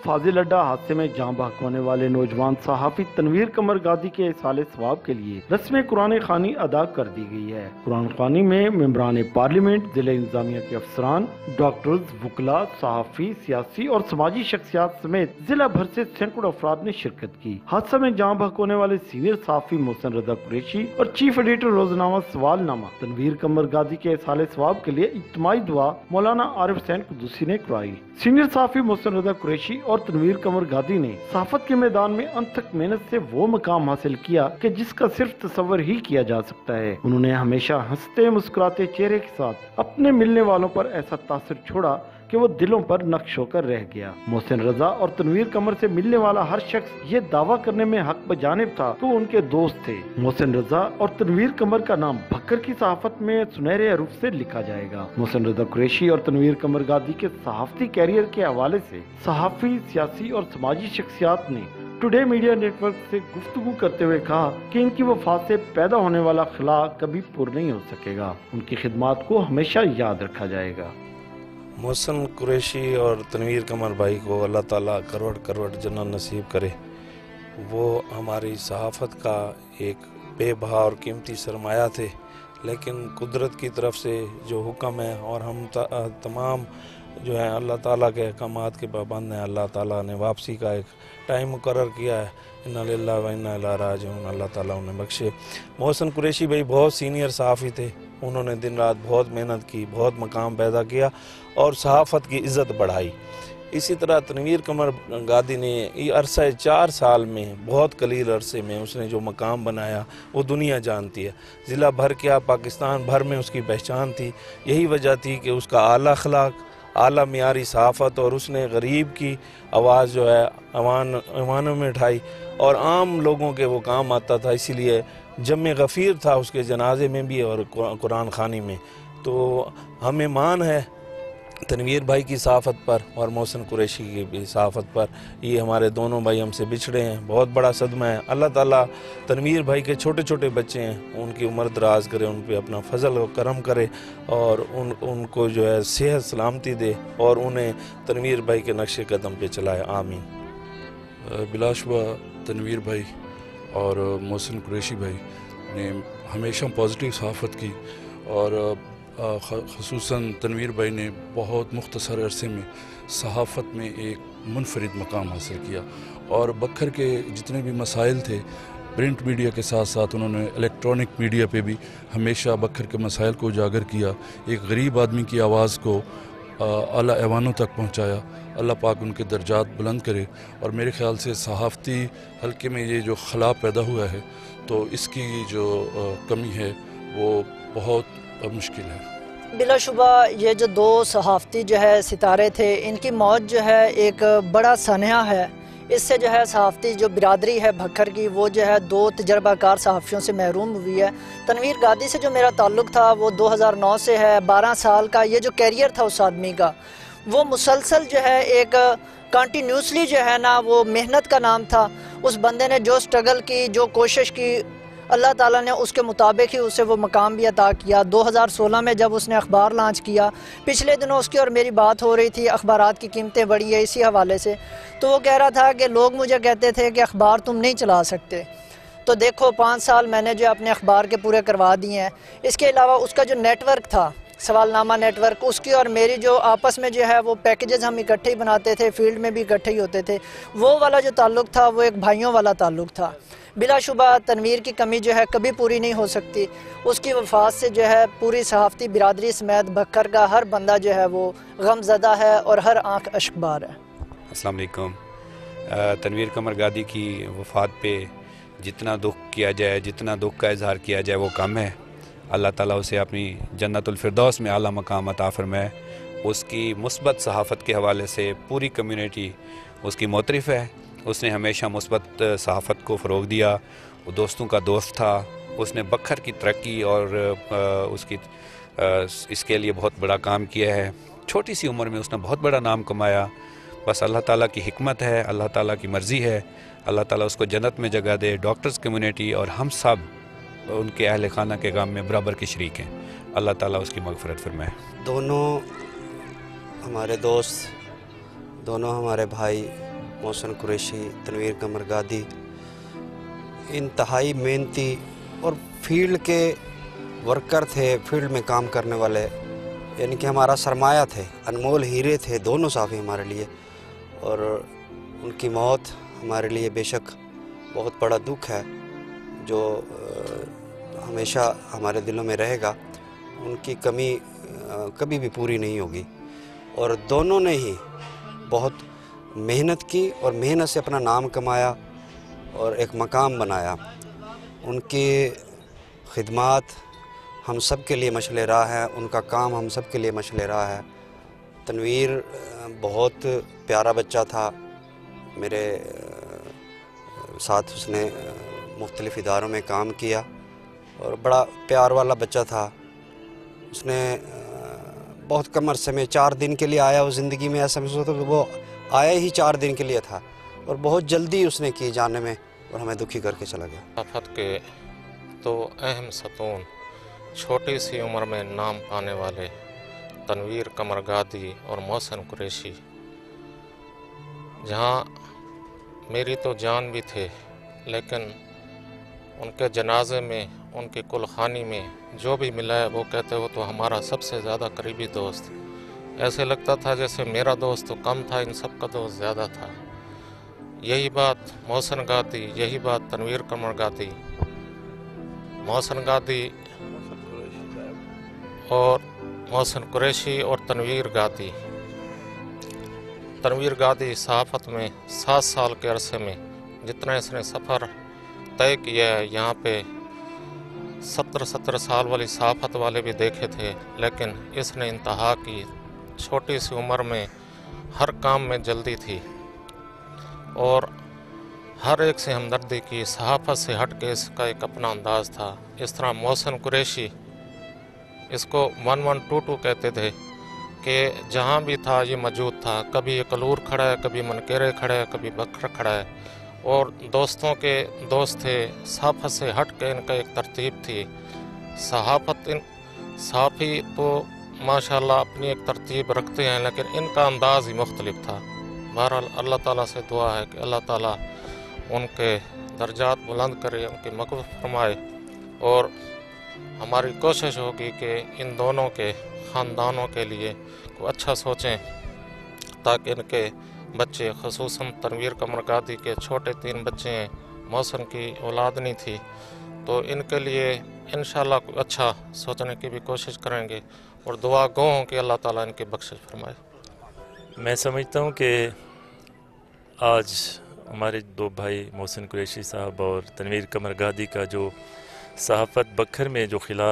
फाजिल अड्डा हादसे में जान बहक होने वाले नौजवान सहाफी तनवीर कमर गादी के इसाले सवाब के लिए रस्म कुरान खानी अदा कर दी गई है। कुरान खानी में मेंबरान पार्लियामेंट, जिले इंतजामिया के अफसरान, डॉक्टर्स, वकला, सहाफी, सियासी और समाजी शख्सियात समेत जिला भर से सैकड़ों अफराद ने शिरकत की। हादसा में जान बहक होने वाले सीनियर सहाफी मोहसिन रजा कुरैशी और चीफ एडिटर रोजनामा सवालनामा तनवीर कमर गादी के इसाले सवाब के लिए इज्तिमाई दुआ मौलाना आरिफ हुसैन कुद्दूसी ने करवाई। सीनियर सहाफी मोहसिन रजा कुरैशी और तनवीर कमर गादी ने सहाफत के मैदान में अनथक मेहनत से वो मकाम हासिल किया कि जिसका सिर्फ तस्वर ही किया जा सकता है। उन्होंने हमेशा हंसते मुस्कुराते चेहरे के साथ अपने मिलने वालों पर ऐसा तासर छोड़ा कि वो दिलों पर नक्श होकर रह गया। मोहसिन रजा और तनवीर कमर से मिलने वाला हर शख्स ये दावा करने में हक बजानिब था कि वो उनके दोस्त थे। मोहसिन रजा और तनवीर कमर का नाम भक्कर की सहाफत में सुनहरे हरूफ से लिखा जाएगा। मोहसिन रजा कुरैशी और तनवीर कमर गादी के सहाफती कैरियर के हवाले से सहाफी, सियासी और समाजी शख्सियात ने टुडे मीडिया नेटवर्क से गुफ्तगू करते हुए कहा कि इनकी वफात से पैदा होने वाला खला कभी पूरा नहीं हो सकेगा। उनकी खिदमात को हमेशा याद रखा जाएगा। मोहसिन कुरैशी और तनवीर कमर भाई को अल्लाह ताला करवट करवट जन्नत नसीब करे। वो हमारी सहाफ़त का एक बेबहा और कीमती सरमाया थे, लेकिन कुदरत की तरफ से जो हुक्म है और हम तमाम जो है अल्लाह ताला के अहकामात के पाबंद हैं। अल्लाह ताला ने वापसी का एक टाइम मुकर्रर किया है। इन्ना लिल्लाहि व इन्ना इलैहि राजिऊन। अल्लाह ताला उन्हें बख्शे। मोहसिन कुरैशी भाई बहुत सीनियर सहाफ़ी थे। उन्होंने दिन रात बहुत मेहनत की, बहुत मकाम पैदा किया और सहाफ़त की इज़्ज़त बढ़ाई। इसी तरह तनवीर कमर गादी ने अरसा 4 साल में, बहुत कलील अरसे में उसने जो मकाम बनाया वो दुनिया जानती है। ज़िला भर क्या पाकिस्तान भर में उसकी पहचान थी। यही वजह थी कि उसका आला अखलाक, आला मियारी सहाफ़त और उसने गरीब की आवाज़ जो है अवानों में उठाई और आम लोगों के वो काम आता था। इसीलिए जम्मे गफ़ीर था उसके जनाजे में भी और कुरान खानी में। तो हमें मान है तनवीर भाई की सहाफ़त पर और मोहसिन कुरैशी की भी सहाफ़त पर। ये हमारे दोनों भाई हमसे बिछड़े हैं, बहुत बड़ा सदमा है। अल्लाह ताला तनवीर भाई के छोटे छोटे बच्चे हैं, उनकी उम्र दराज करे, उन पे अपना फजल और करम करे और उनको जो है सेहत सलामती दे और उन्हें तनवीर भाई के नक्शे कदम पे चलाए। आमीन। बिलाशुबा तनवीर भाई और मोहसिन कुरैशी भाई ने हमेशा पॉजिटिव सहाफ़त की और ख़ुसूसन तनवीर भाई ने बहुत मुख्तसर अरसे में सहाफ़त में एक मुनफरिद मकाम हासिल किया और बखर के जितने भी मसाइल थे प्रिंट मीडिया के साथ साथ उन्होंने इलेक्ट्रॉनिक मीडिया पे भी हमेशा बखर के मसाइल को उजागर किया। एक गरीब आदमी की आवाज़ को आला ऐवानों तक पहुँचाया। अल्लाह पाक उनके दर्जात बुलंद करे और मेरे ख़्याल से सहाफ़ती हल्के में ये जो खला पैदा हुआ है तो इसकी जो कमी है वो बहुत मुश्किल है। बिलाशुबा ये जो 2 सहाफ़ती जो है सितारे थे, इनकी मौत जो है एक बड़ा सनहा है। इससे जो है सहाफ़ती जो बिरादरी है भक्कर की, वो जो है 2 तजर्बाकार सहाफ़ियों से महरूम हुई है। तनवीर गादी से जो मेरा ताल्लुक़ था वो 2009 से है। 12 साल का ये जो कैरियर था उस आदमी का, वो मुसलसल जो है एक कंटिन्यूसली जो है ना वो मेहनत का नाम था। उस बंदे ने जो स्ट्रगल की, जो कोशिश की, अल्लाह ताला ने उसके मुताबिक ही उसे वो मकाम भी अता किया। 2016 में जब उसने अखबार लॉन्च किया, पिछले दिनों उसकी और मेरी बात हो रही थी, अखबारात की कीमतें बढ़ी है इसी हवाले से, तो वो कह रहा था कि लोग मुझे कहते थे कि अखबार तुम नहीं चला सकते। तो देखो 5 साल मैंने जो अपने अखबार के पूरे करवा दिए हैं। इसके अलावा उसका जो नेटवर्क था, सवालनामा नेटवर्क, उसकी और मेरी जो आपस में जो है वो पैकेजेस हम इकट्ठे ही बनाते थे, फील्ड में भी इकट्ठे ही होते थे। वो वाला जो ताल्लुक़ था वो एक भाइयों वाला ताल्लुक़ था। बिलाशुबा तनवीर की कमी जो है कभी पूरी नहीं हो सकती। उसकी वफात से जो है पूरी सहाफ़ती बिरादरी समेत भक्कर का हर बंदा जो है वो गमज़दा है और हर आँख अश्कबार है। अस्सलाम वालेकुम। तनवीर कमर गादी की वफ़ात पे जितना दुख किया जाए, जितना दुख का इजहार किया जाए वो कम है। अल्लाह ताला उसे अपनी जन्नतुल फिरदौस में आला मकाम अता फरमाए। उसकी मुस्बत सहाफ़त के हवाले से पूरी कम्युनिटी उसकी मोतरिफ़ है। उसने हमेशा मुस्बत सहाफ़त को फ़रोग़ दिया। वो दोस्तों का दोस्त था। उसने बखर की तरक्की और उसकी इसके लिए बहुत बड़ा काम किया है। छोटी सी उम्र में उसने बहुत बड़ा नाम कमाया। बस अल्लाह ताला की हिकमत है, अल्लाह ताला की मर्ज़ी है। अल्लाह ताला उसको जन्नत में जगह दे। डॉक्टर्स कम्युनिटी और हम सब उनके अहल खाना के गम में बराबर के शरीक हैं। अल्लाह ताला उसकी मग़फ़िरत फरमाए। दोनों हमारे दोस्त, दोनों हमारे भाई, मोहसिन कुरैशी, तनवीर कमर गादी इंतहाई मेहनती और फील्ड के वर्कर थे, फील्ड में काम करने वाले, यानी कि हमारा सरमाया थे, अनमोल हीरे थे दोनों साफ़ी हमारे लिए। और उनकी मौत हमारे लिए बेशक बहुत बड़ा दुख है जो हमेशा हमारे दिलों में रहेगा। उनकी कमी कभी भी पूरी नहीं होगी। और दोनों ने ही बहुत मेहनत की और मेहनत से अपना नाम कमाया और एक मकाम बनाया। उनकी खिदमात हम सब के लिए मशअल राह है, उनका काम हम सब के लिए मशअल राह है। तनवीर बहुत प्यारा बच्चा था, मेरे साथ उसने मुख्तलिफ़ इदारों में काम किया और बड़ा प्यार वाला बच्चा था। उसने बहुत कम अरसे में 4 दिन के लिए आया, वो ज़िंदगी में ऐसा महसूस होता कि वो आया ही 4 दिन के लिए था और बहुत जल्दी उसने की जाने में और हमें दुखी करके चला गया। सहाफ़त के तो अहम सतून, छोटी सी उम्र में नाम पाने वाले तनवीर कमर गादी और मोहसिन कुरैशी, जहाँ मेरी तो जान भी थे, लेकिन उनके जनाजे में, उनकी कुलखानी में जो भी मिला है वो कहते हो तो हमारा सबसे ज़्यादा करीबी दोस्त। ऐसे लगता था जैसे मेरा दोस्त तो कम था, इन सब का दोस्त ज़्यादा था। यही बात मोहसिन गादी, यही बात तनवीर कमर गादी, मोहसिन गादी और मोहसिन कुरैशी और तनवीर गादी। तनवीर गादी सहाफ़त में 7 साल के अरसे में जितना इसने सफ़र तय किया है, यहाँ पे 70 साल वाली सहाफ़त वाले भी देखे थे, लेकिन इसने इंतहा की। छोटी सी उम्र में हर काम में जल्दी थी और हर एक से हमदर्दी की। सहाफ़त से हट के इसका एक अपना अंदाज़ था। इस तरह मोहसिन कुरैशी, इसको 1122 कहते थे कि जहाँ भी था ये मौजूद था। कभी ये कलूर खड़ा है, कभी मनकेरे खड़ा है, कभी बकर खड़ा है। और दोस्तों के दोस्त थे। सहाफ़त से हट के इनका एक तरतीब थी। सहाफ़ी तो माशाल्लाह अपनी एक तरतीब रखते हैं, लेकिन इनका अंदाज़ ही मुख्तलिफ था। बहरहाल अल्लाह ताला से दुआ है कि अल्लाह ताला उनके दर्जात बुलंद करे, उनकी मग़फ़िरत फरमाए। और हमारी कोशिश होगी कि इन दोनों के ख़ानदानों के लिए को अच्छा सोचें, ताकि इनके बच्चे, ख़ुसूसन तनवीर कमर गादी के छोटे 3 बच्चे हैं, मोहसिन की औलाद नहीं थी, तो इनके लिए इंशाअल्लाह कुछ अच्छा सोचने की भी कोशिश करेंगे और दुआ गो हों कि अल्लाह ताला इनकी बख्शिश फरमाए। मैं समझता हूँ कि आज हमारे 2 भाई मोहसिन कुरैशी साहब और तनवीर कमर गादी का जो सहाफ़त बखर में जो खिला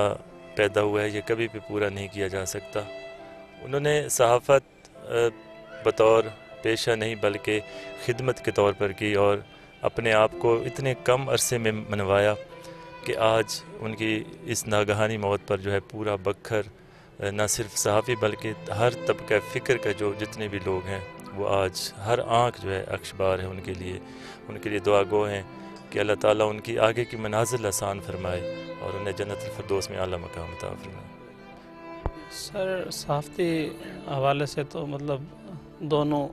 पैदा हुआ है, ये कभी भी पूरा नहीं किया जा सकता। उन्होंने सहाफ़त बतौर पेशा नहीं बल्कि खिदमत के तौर पर की और अपने आप को इतने कम अरसे में मनवाया कि आज उनकी इस नागहानी मौत पर जो है पूरा बखर न सिर्फ सहाफ़ी बल्कि हर तबका फ़िक्र का जो जितने भी लोग हैं वो आज हर आँख जो है अख्बार है उनके लिए दुआ गो हैं कि अल्लाह ताला उनकी आगे की मनाज़िल आसान फरमाए और उन्हें जन्नतुल फिरदौस में आला मकाम अता फरमाए। सर, सहाफ़ती हवाले से तो मतलब दोनों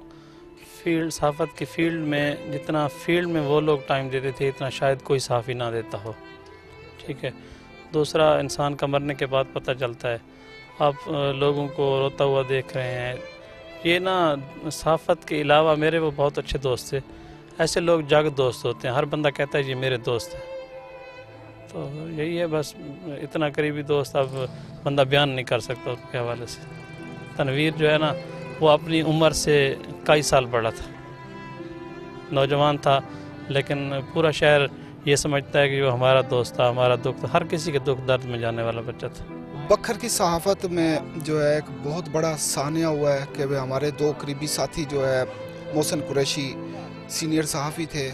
फील्ड, सहाफ़त की फ़ील्ड में जितना फ़ील्ड में वो लोग टाइम देते थे इतना शायद कोई सहाफ़ी ना देता हो। ठीक है। दूसरा, इंसान का मरने के बाद पता चलता है। आप लोगों को रोता हुआ देख रहे हैं। ये ना सहाफ़त के अलावा मेरे वो बहुत अच्छे दोस्त थे। ऐसे लोग जाग दोस्त होते हैं, हर बंदा कहता है ये मेरे दोस्त है। तो यही है बस, इतना करीबी दोस्त अब बंदा बयान नहीं कर सकता उसके हवाले से। तनवीर जो है ना वो अपनी उम्र से कई साल बड़ा था, नौजवान था, लेकिन पूरा शहर ये समझता है कि वो हमारा दोस्त था, हमारा दुख था, हर किसी के दुख दर्द में जाने वाला बच्चा था। बखर की सहाफ़त में जो है एक बहुत बड़ा सानिया हुआ है कि वे हमारे 2 करीबी साथी जो है मोहसिन कुरैशी सीनियर सहाफ़ी थे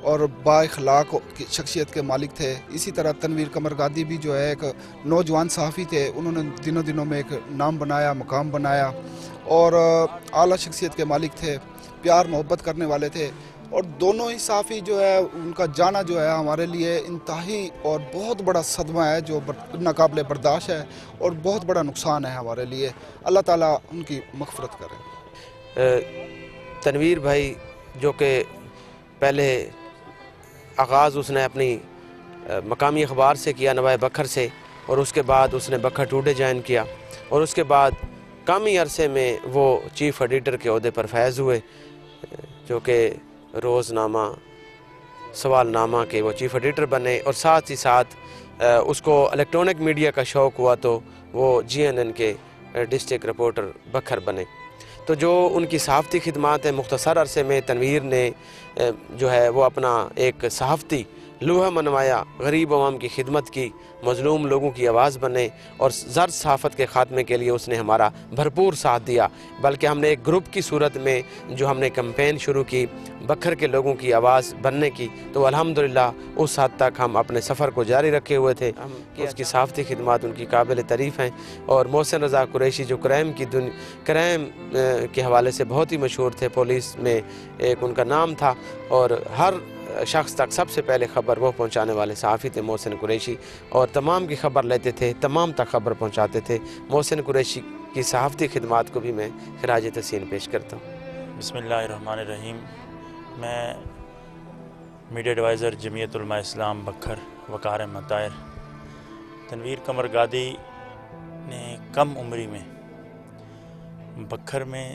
और बाइखलाक शख्सियत के मालिक थे। इसी तरह तनवीर कमर गादी भी जो है एक नौजवान सहाफ़ी थे। उन्होंने दिनों में एक नाम बनाया, मकाम बनाया और आला शख्सियत के मालिक थे, प्यार मोहब्बत करने वाले थे। और दोनों ही सहाफ़ी जो है उनका जाना जो है हमारे लिए इंतहाई और बहुत बड़ा सदमा है जो नाकाबिले बर्दाश्त है और बहुत बड़ा नुकसान है हमारे लिए। अल्लाह ताला उनकी मग़फ़िरत करे। तनवीर भाई جو کہ پہلے آغاز اس نے اپنی مقامی اخبار سے کیا، نوائے بکھر سے، اور اس کے بعد اس نے بکھر ٹوڈے جوائن کیا، اور اس کے بعد کمی عرصے میں وہ چیف ایڈیٹر کے عہدے پر فائز ہوئے، جو کہ روز نامہ، سوال نامہ کے وہ چیف ایڈیٹر بنے، اور ساتھ ہی ساتھ اس کو الیکٹرونک میڈیا کا شوق ہوا تو وہ GNN کے ڈسٹرکٹ رپورٹر بکھر بنے۔ تو جو ان کی صحافتی خدمات ہیں، مختصر عرصے میں تنویر نے جو ہے وہ اپنا ایک صحافتی لوہا منوایا، غریب عوام کی خدمت کی، مظلوم لوگوں کی آواز بنے، اور زرد صحافت کے خاتمے کے لیے اس نے ہمارا بھرپور ساتھ دیا۔ بلکہ ہم نے ایک گروپ کی صورت میں جو ہم نے کمپین شروع کی بکھر کے لوگوں کی آواز بننے کی، تو الحمدللہ اس حد تک ہم اپنے سفر کو جاری رکھے ہوئے تھے۔ اس کی صحافتی خدمات ان کی قابل تعریف ہیں۔ اور محسن رضا قریشی جو کرائم کے حوالے سے بہت ہی مشہور تھے، پولیس میں ایک ان کا نام تھا، اور ہر شخص تک سب سے پہلے خبر وہ پہنچانے والے صحافی تھے محسن قریشی، اور تمام کی خبر لیتے تھے، تمام تک خبر پہنچاتے تھے۔ محسن قریشی کی صحافتی خدمات کو بھی میں خراج تحسین پیش کرتا ہوں۔ بسم اللہ الرحمن الرحیم۔ میں میڈیا ایڈوائزر جمعیت علماء اسلام بکھر وقار احمد طاہر۔ تنویر قمر گادی نے کم عمری میں بکھر میں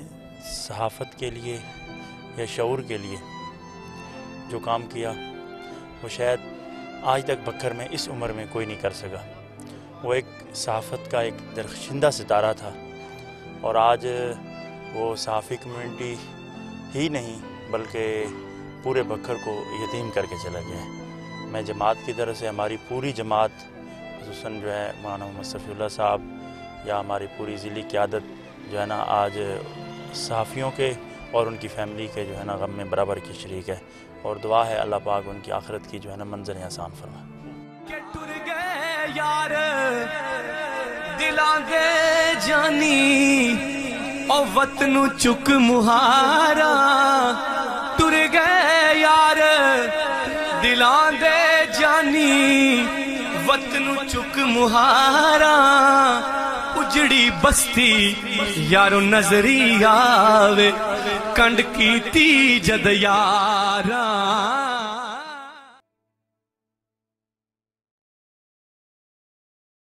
صحافت کے لیے یا شعور کے لیے جو کام کیا وہ شاید آج تک بکھر میں اس عمر میں کوئی نہیں کر سکا۔ وہ ایک صحافت کا ایک درخشندہ ستارہ تھا، اور آج وہ صحافی کمیونٹی ہی نہیں بلکہ پورے بکھر کو یتیم کر کے چلا گیا ہے۔ میں جماعت کی طرف سے، ہماری پوری جماعت خصوصاً جو ہے مولانا محمد صفی اللہ صاحب یا ہماری پوری ضلعی قیادت جو ہے نا آج صحافیوں کے اور ان کی فیملی کے جو ہے نا غم میں برابر کی شریک ہے، اور دعا ہے اللہ پاک ان کی آخرت کی جو ہے نا منظر آسان فرمائے۔ ٹر گئے یار دلاں دے جانی او وطن چک مہارا، ٹر گئے یار دلاں دے جانی وطن چک مہارا، اجڑی بستی یارو نظری آوے کنڈ کیتی جد یاراں۔